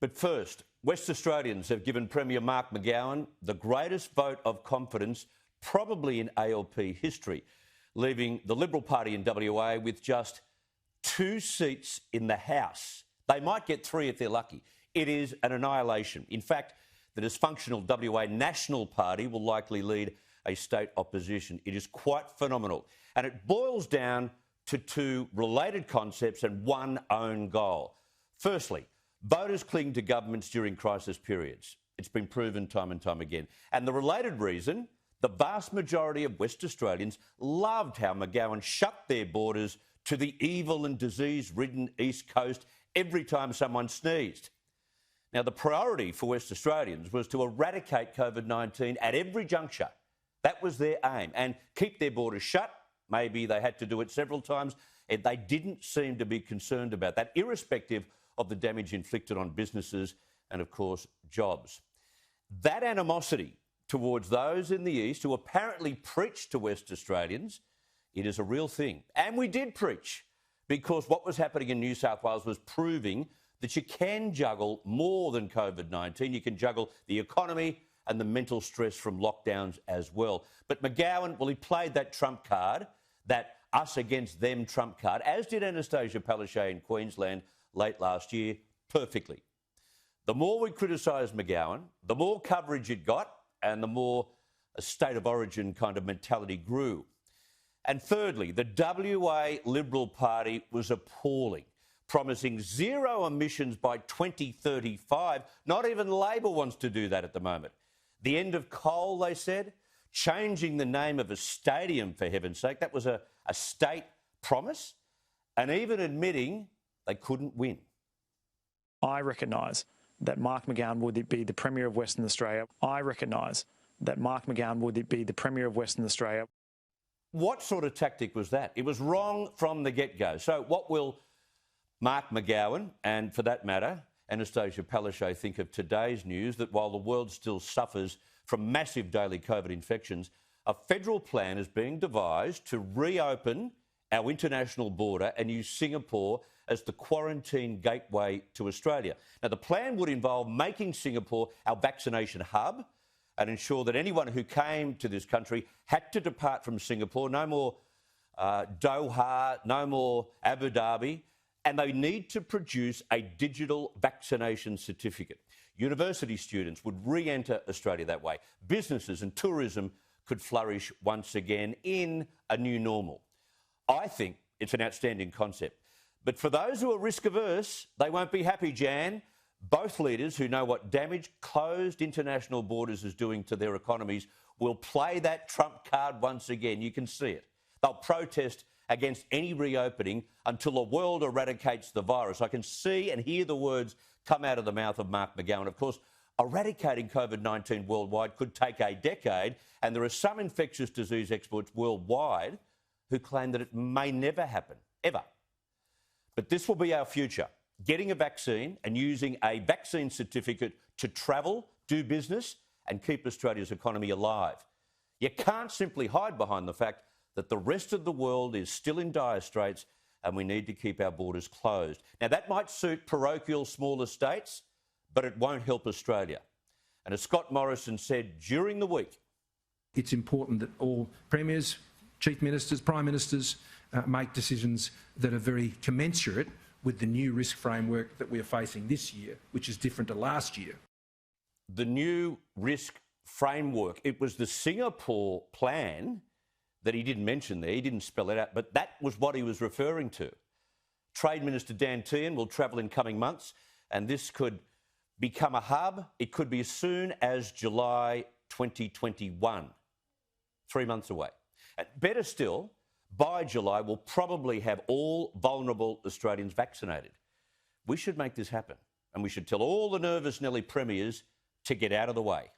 But first, West Australians have given Premier Mark McGowan the greatest vote of confidence probably in ALP history, leaving the Liberal Party in WA with just 2 seats in the House. They might get 3 if they're lucky. It is an annihilation. In fact, the dysfunctional WA National Party will likely lead a state opposition. It is quite phenomenal. And it boils down to 2 related concepts and one own goal. Firstly, voters cling to governments during crisis periods. It's been proven time and time again. And the related reason, the vast majority of West Australians loved how McGowan shut their borders to the evil and disease-ridden East Coast every time someone sneezed. Now, the priority for West Australians was to eradicate COVID-19 at every juncture. That was their aim. And keep their borders shut. Maybe they had to do it several times. And they didn't seem to be concerned about that, irrespective of the damage inflicted on businesses and, of course, jobs. That animosity towards those in the East who apparently preached to West Australians, it is a real thing. And we did preach, because what was happening in New South Wales was proving that you can juggle more than COVID-19. You can juggle the economy and the mental stress from lockdowns as well. But McGowan, well, he played that trump card, that us against them trump card, as did Annastacia Palaszczuk in Queensland late last year, perfectly. The more we criticised McGowan, the more coverage it got and the more a state of origin kind of mentality grew. And thirdly, the WA Liberal Party was appalling, promising 0 emissions by 2035. Not even Labor wants to do that at the moment. The end of coal, they said, changing the name of a stadium, for heaven's sake. That was a state promise, and even admitting they couldn't win. I recognise that Mark McGowan would be the Premier of Western Australia. I recognise that Mark McGowan would be the Premier of Western Australia. What sort of tactic was that? It was wrong from the get-go. So what will Mark McGowan, and for that matter, Annastacia Palaszczuk, think of today's news that while the world still suffers from massive daily COVID infections, a federal plan is being devised to reopen our international border and use Singapore as the quarantine gateway to Australia. Now, the plan would involve making Singapore our vaccination hub and ensure that anyone who came to this country had to depart from Singapore. No more Doha, no more Abu Dhabi. And they need to produce a digital vaccination certificate. University students would re-enter Australia that way. Businesses and tourism could flourish once again in a new normal. I think it's an outstanding concept. But for those who are risk-averse, they won't be happy, Jan. Both leaders who know what damage closed international borders is doing to their economies will play that trump card once again. You can see it. They'll protest against any reopening until the world eradicates the virus. I can see and hear the words come out of the mouth of Mark McGowan. Of course, eradicating COVID-19 worldwide could take a decade, and there are some infectious disease experts worldwide who claim that it may never happen, ever. But this will be our future, getting a vaccine and using a vaccine certificate to travel, do business and keep Australia's economy alive. You can't simply hide behind the fact that the rest of the world is still in dire straits and we need to keep our borders closed. Now, that might suit parochial smaller states, but it won't help Australia. And as Scott Morrison said during the week, it's important that all premiers, chief ministers, prime ministers make decisions that are very commensurate with the new risk framework that we are facing this year, which is different to last year. The new risk framework, it was the Singapore plan that he didn't mention there. He didn't spell it out, but that was what he was referring to. Trade Minister Dan Tehan will travel in coming months, and this could become a hub. It could be as soon as July 2021, 3 months away. And better still, by July, we'll probably have all vulnerable Australians vaccinated. We should make this happen, and we should tell all the nervous Nelly premiers to get out of the way.